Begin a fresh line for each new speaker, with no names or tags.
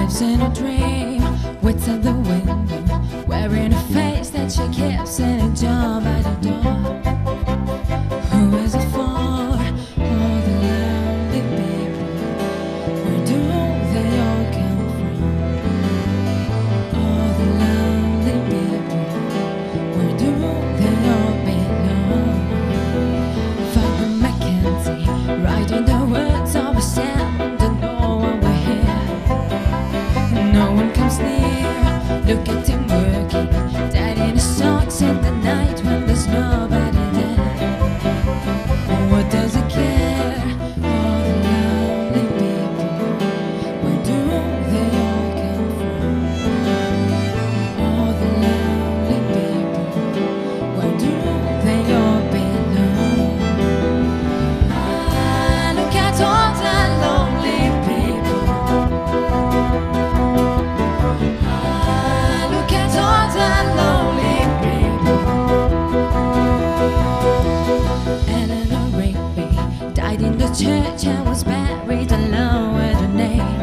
lives in a dream, waits at the window, wearing a face that she keeps in a jar by the door. Who is it for? All the lonely people. Where do they all come from? All the lonely people. Where do they all belong? Father Mackenzie, writing the words of a sound that no one will hear. No one comes near. Look at him working, dead in his socks in the night when there's nobody there. What does he care? All the lonely people. Where do they all come from? All the lonely people. Where do they all belong? Ah, look at all the lonely people. Ah, look at all the lonely people. Eleanor Rigby died in the church and was buried alone with her name.